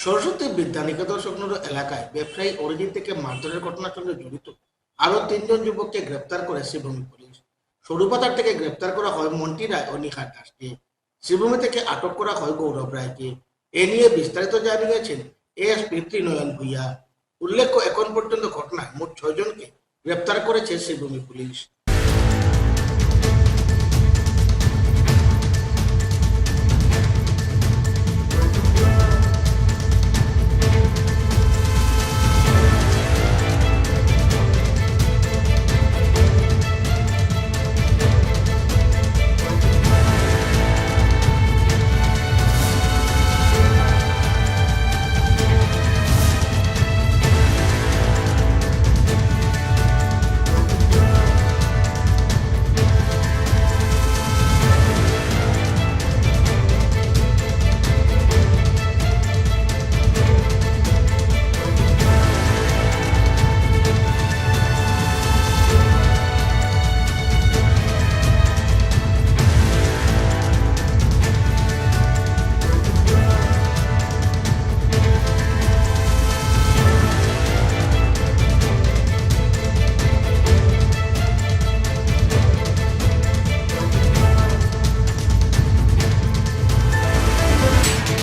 সরস্বতী বিদ্যানিকেতন সংলগ্ন এলাকায় ব্যবসায়ী অরিজিৎ থেকে মারধরের ঘটনার সঙ্গে জড়িত আরো 3 জন যুবককে গ্রেপ্তার করে শ্রীভূমি পুলিশ। সরুপাতার থেকে গ্রেপ্তার করা হয় মন্টি রায় ও নিহার দাসকে। শ্রীভূমি থেকে আটক করা হয় গৌরব রায়কে। এ নিয়ে বিস্তারিত জানিয়েছেন এএসপি ত্রিনয়ন ভূঁইয়া। উল্লেখ্য, এখন পর্যন্ত ঘটনায় মোট 6 জনকে গ্রেপ্তার করেছে শ্রীভূমি পুলিশ।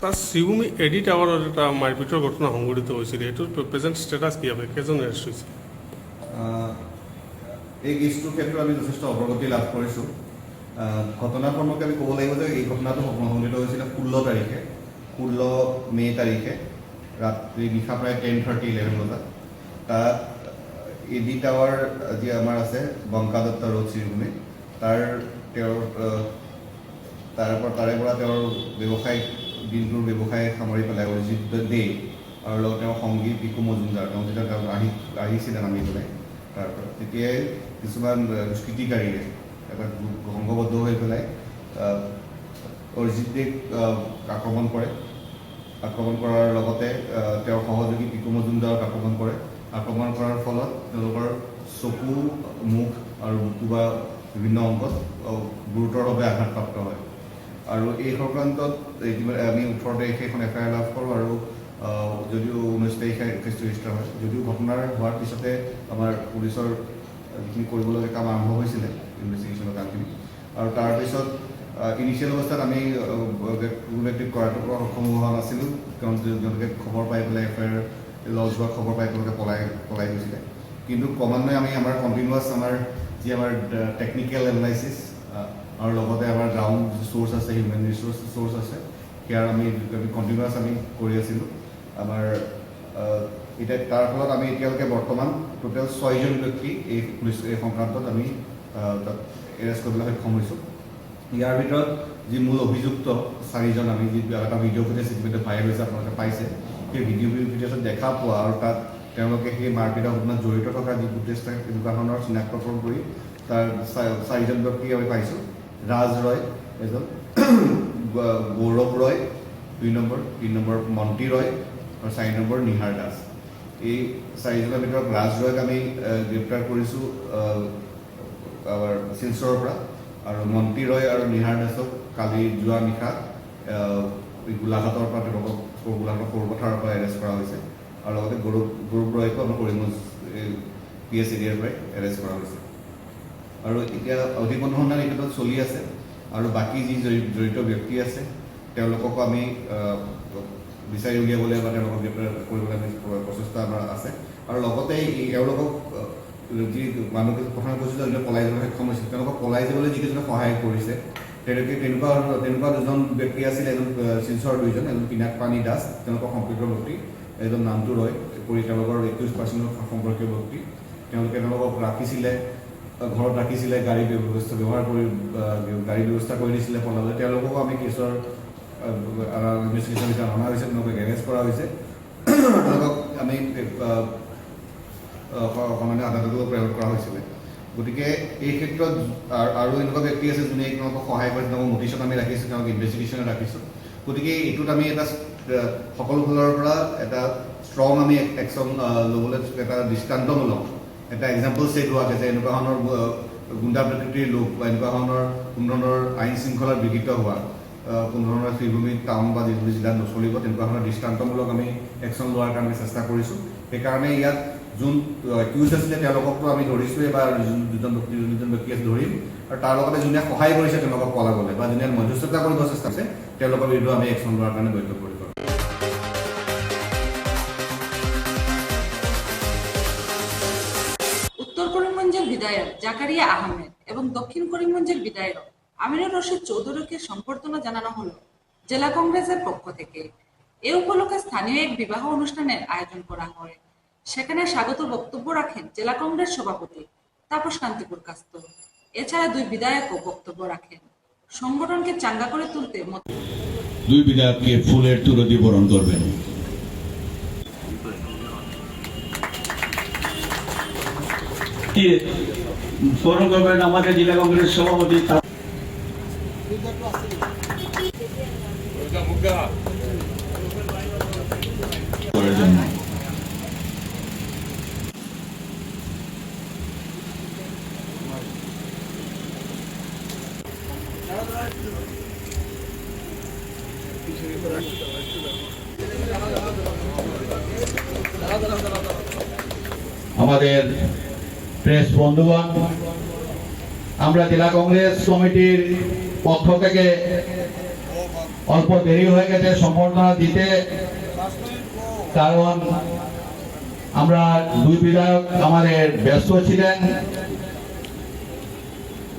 তার শ্রীভূমি এডি টাৱাৰত এটা মাৰপিটৰ ঘটনা সংঘটিত হৈছিল। এইটোৰ প্ৰেজেণ্ট ষ্টেটাছ কি হবে? কেইজন এৰেষ্ট হৈছে? এই কেছটোৰ ক্ষেত্ৰত আমি যথেষ্ট অগ্ৰগতি লাভ কৰিছোঁ। ঘটনা সম্পৰ্কে আমি ক'ব লাগিব যে এই ঘটনাটো সংঘটিত হৈছিলে 16 মে' তাৰিখে ৰাতি নিশা প্ৰায় 10:30-11 বজাত। তাত এডি টাৱাৰ যি আমাৰ আছে বংকা দত্ত ৰোড শ্ৰীভূমি, তাৰে পৰা তেওঁৰ ব্যৱসায়িক দিনটোৰ ব্যৱসায় সামৰি পেলাই অৰিজিৎ দে আৰু লগত তেওঁৰ সংগী পিকু মজুমদাৰ তেওঁ যেতিয়া আহিছিলে নামি পেলাই তাৰপৰা, তেতিয়াই কিছুমান দুষ্কৃতিকাৰীয়ে এটা সংঘবদ্ধ হৈ পেলাই অৰিজিৎ দেক আক্ৰমণ কৰাৰ লগতে তেওঁৰ সহযোগী পিকু মজুমদাৰক আক্ৰমণ কৰাৰ ফলত তেওঁলোকৰ চকু, মুখ আৰু বুকু বা বিভিন্ন অংগত গুৰুতৰভাৱে আঘাতপ্ৰাপ্ত হয়। আৰু এই সংক্ৰান্তত আমি 18 তাৰিখে এখন FIR লাভ কৰোঁ আৰু যদিও 19 তাৰিখে কেছটো ৰেজিষ্টাৰ হয়। যদিও ঘটনাৰ হোৱাৰ পিছতে আমাৰ পুলিচৰ যিখিনি কৰিবলগীয়া কাম আৰম্ভ হৈছিলে, ইনভেষ্টিগেশ্যনৰ কামখিনি, আৰু তাৰপিছত ইনিচিয়েল অৱস্থাত আমি কোনো ব্যক্তিক কৰাটো সক্ষম হোৱা নাছিলোঁ, কাৰণ তেওঁলোকে খবৰ পাই পেলাই FIR লজ হোৱাৰ খবৰ পাই তেওঁলোকে পলাই গৈছিলে। কিন্তু ক্ৰমান্বয়ে আমি আমাৰ কণ্টিনিউৱাছ আমাৰ টেকনিকেল এনালাইচিছ আৰু লগতে আমাৰ গ্ৰাউণ্ড যি চ'ৰ্চ আছে, হিউমেন ৰিচোৰ্চ চ'ৰ্চ আছে, সেয়াৰ আমি কণ্টিনিউৱাছ আমি কৰি আছিলোঁ। আমাৰ এতিয়া তাৰ ফলত আমি এতিয়ালৈকে বৰ্তমান টোটেল 6জন ব্যক্তি এই সংক্ৰান্তত আমি তাত এৰেষ্ট কৰিবলৈ সক্ষম হৈছোঁ। ইয়াৰ ভিতৰত যি মূল অভিযুক্ত 4জন, আমি যি এটা ভিডিঅ' ফুটেজ ইতিমধ্যে ভাইৰেল হৈছে, আপোনালোকে পাইছে। সেই ভিডিঅ' ফুটেজত দেখা পোৱা আৰু তাত তেওঁলোকে সেই মাৰপিটৰ ঘটনাত জড়িত থকা যি ফুটেজ থাকে তেনেকুৱা ধৰণৰ চিনাক্তকৰণ কৰি তাৰ 4জন ব্যক্তি আমি পাইছোঁ। ৰাজ ৰয় এজন, গৌৰৱ ৰয় 2 নম্বৰ, 3 নম্বৰ মন্টি ৰয় আৰু 4 নম্বৰ নিহাৰ দাস। এই 4জনৰ ভিতৰত ৰাজ ৰয়ক আমি গ্ৰেপ্তাৰ কৰিছোঁ আমাৰ শিলচৰৰ পৰা, আৰু মন্টি ৰয় আৰু নিহাৰ দাসক কালি যোৱা নিশা গোলাঘাটৰ পৰা গোলাঘাটৰ সৰুপথাৰৰ পৰা এৰেষ্ট কৰা হৈছে। আৰু লগতে গৌৰৱ ৰয়কো আমাৰ কৰিমগঞ্জ PS এৰিয়াৰ পৰাই এৰেষ্ট কৰা হৈছে। আৰু এতিয়া অধিক অনুসন্ধান এই ক্ষেত্ৰত চলি আছে, আৰু বাকী যি জড়িত ব্যক্তি আছে তেওঁলোককো আমি বিচাৰি উলিয়াবলৈ বা তেওঁলোকক গ্ৰেপ্তাৰ কৰিবলৈ আমি প্ৰচেষ্টা আমাৰ আছে। আৰু লগতে এওঁলোকক যি মানুহে প্ৰথমে কৈছোঁ যে পলাই যাবলৈ সক্ষম হৈছে, তেওঁলোকক পলাই যাবলৈ যিকেইজনে সহায় কৰিছে তেনেকুৱা 2জন ব্যক্তি আছিল। এজন শিলচৰৰ 2জন, এজন পিনাকপাণি দাস তেওঁলোকৰ সম্পৃক্ত ব্যক্তি, এজন নামটো ৰয় তেওঁলোকৰ 21% সম্পৰ্কীয় ব্যক্তি। তেওঁলোকক ঘৰত ৰাখিছিলে, গাড়ী ব্যৱস্থা কৰি দিছিলে পলাবলৈ। তেওঁলোককো আমি কেছৰ ইনভেষ্টিগেশ্যন ভিতৰত অনা হৈছে, তেওঁলোকক এৰেষ্ট কৰা হৈছে। তেওঁলোকক আমি সামান্য আদালতলৈ প্ৰেৰণ কৰা হৈছিলে। গতিকে এই ক্ষেত্ৰত আৰু এনেকুৱা ব্যক্তি আছে যোনে তেওঁলোকক সহায় কৰে, তেওঁলোকক নটিচত আমি ৰাখিছোঁ, তেওঁলোকক ইনভেষ্টিগেশ্যনত ৰাখিছোঁ। গতিকে এইটোত আমি এটা সকলো ফালৰ পৰা এটা ষ্ট্ৰং আমি একশ্যন ল'বলৈ এটা দৃষ্টান্তমূলক এটা এক্সাম্পল ছেট হোৱাকৈ যে এনেকুৱা ধৰণৰ গুণ্ডা প্ৰকৃতিৰ লোক বা এনেকুৱা ধৰণৰ কোনো ধৰণৰ আইন শৃংখলাত বিঘিত হোৱা কোনো ধৰণৰ শ্ৰীভূমি টাউন বা যিকোনো জিলাত নচলিব তেনেকুৱা ধৰণৰ দৃষ্টান্তমূলক আমি একশ্যন লোৱাৰ কাৰণে চেষ্টা কৰিছোঁ। সেইকাৰণে ইয়াত যোন একিউজ আছিলে তেওঁলোককতো আমি ধৰিছোঁৱে বা দুজন ব্যক্তি আছে ধৰিম, আৰু তাৰ লগতে যোনে সহায় কৰিছে তেওঁলোকক পলাবলৈ বা যোনে মধ্যস্থতা কৰিব চেষ্টা কৰিছে তেওঁলোকৰ বিৰুদ্ধে আমি একশ্যন লোৱাৰ কাৰণে বদ্ধপৰিকৰ। উত্তর করিমগঞ্জের বিধায়ক জাকারিয়া আহমেদ এবং দক্ষিণ করিমগঞ্জের বিধায়ক আমিনুর রশিদ চৌধুরীকে সম্বর্ধনা জানানো হলো জেলা কংগ্রেসের পক্ষ থেকে। এ উপলক্ষে স্থানীয় এক বিবাহ অনুষ্ঠানের আয়োজন করা হয়। সেখানে স্বাগত বক্তব্য রাখেন জেলা কংগ্রেস সভাপতি তাপস কান্তিপুর কাস্ত। এছাড়া দুই বিধায়কও বক্তব্য রাখেন। সংগঠনকে চাঙ্গা করে তুলতে দুই বিধায়ককে ফুলের তুলো দিয়ে বরণ করবেন। বরণ করবেন আমাদের জেলা কংগ্রেস সভাপতি করার জন্য আমাদের প্রেস বন্ধুগণ, আমরা জেলা কংগ্রেস কমিটির পক্ষ থেকে অল্প দেরি হয়ে গেছে সম্বর্ধনা দিতে, কারণ আমরা দুই বিধায়ক আমাদের ব্যস্ত ছিলেন,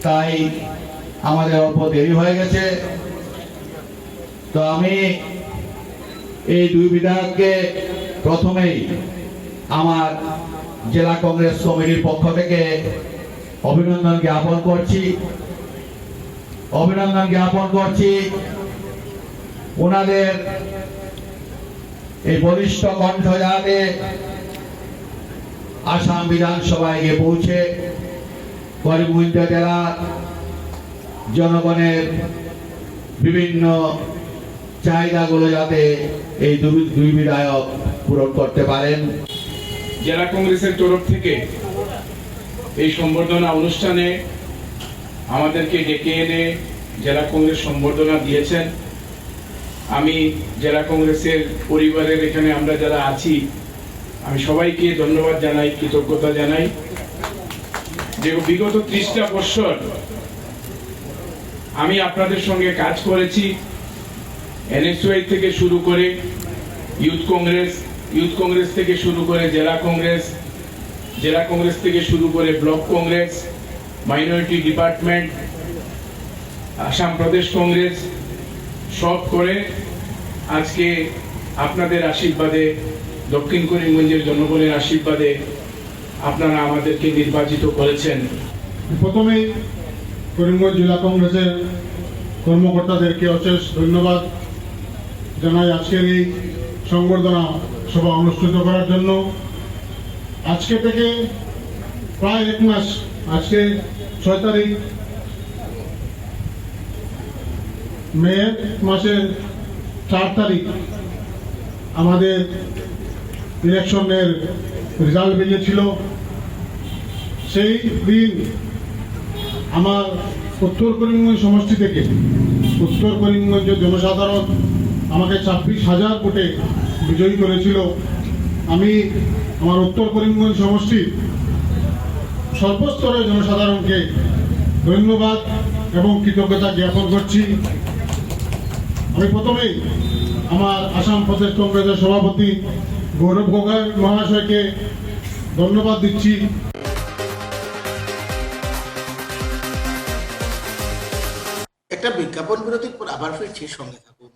তাই আমাদের অল্প দেরি হয়ে গেছে। তো আমি এই দুই বিধায়ককে প্রথমেই আমার জেলা কংগ্রেস কমিটির পক্ষ থেকে অভিনন্দন জ্ঞাপন করছি। ওনাদের এই বলিষ্ঠ কণ্ঠ যাতে আসাম বিধানসভায় গিয়ে পৌঁছে করিমগঞ্জ জেলার জনগণের বিভিন্ন চাহিদাগুলো যাতে এই দুই বিধায়ক পূরণ করতে পারেন। জেলা কংগ্রেসের তরফ থেকে এই সম্বর্ধনা অনুষ্ঠানে আমাদেরকে ডেকে এনে জেলা কংগ্রেস সম্বর্ধনা দিয়েছেন। আমি জেলা কংগ্রেসের পরিবারের এখানে আমরা যারা আছি আমি সবাইকে ধন্যবাদ জানাই, কৃতজ্ঞতা জানাই যে বিগত 30টা বছর আমি আপনাদের সঙ্গে কাজ করেছি। এনএসইউ থেকে শুরু করে ইউথ কংগ্রেস থেকে শুরু করে জেলা কংগ্রেস থেকে শুরু করে block Congress, minority department, Assam Pradesh Congress, সব করে আজকে আপনাদের আশীর্বাদে, দক্ষিণ করিমগঞ্জের জনগণের আশীর্বাদে আপনারা আমাদেরকে নির্বাচিত করেছেন। প্রথমেই করিমগঞ্জ জেলা কংগ্রেসের কর্মকর্তাদেরকে অশেষ ধন্যবাদ জানাই আজকের এই সংবর্ধনা সভা অনুষ্ঠিত করার জন্য। আজকে থেকে প্রায় 1 মাস, আজকে 6 তারিখ মে মাসের 4 তারিখ আমাদের ইলেকশনের রেজাল্ট বেরিয়েছিল। সেই দিন আমার উত্তর করিমগঞ্জ সমষ্টি থেকে উত্তর করিমগঞ্জের জনসাধারণ আমাকে 26,000 ভোটে বিজয়ী করেছিল। আমি আমার উত্তর করিমগঞ্জ সমষ্টির সর্বস্তরের জনসাধারণকে ধন্যবাদ এবং কৃতজ্ঞতা জ্ঞাপন করছি। আমি প্রথমেই আমার আসাম প্রদেশ কংগ্রেসের সভাপতি গৌরব গগৈ মহাশয়কে ধন্যবাদ দিচ্ছি। একটা বিজ্ঞাপন বিরতির পর আবার ফিরছি, সঙ্গে থাকুন।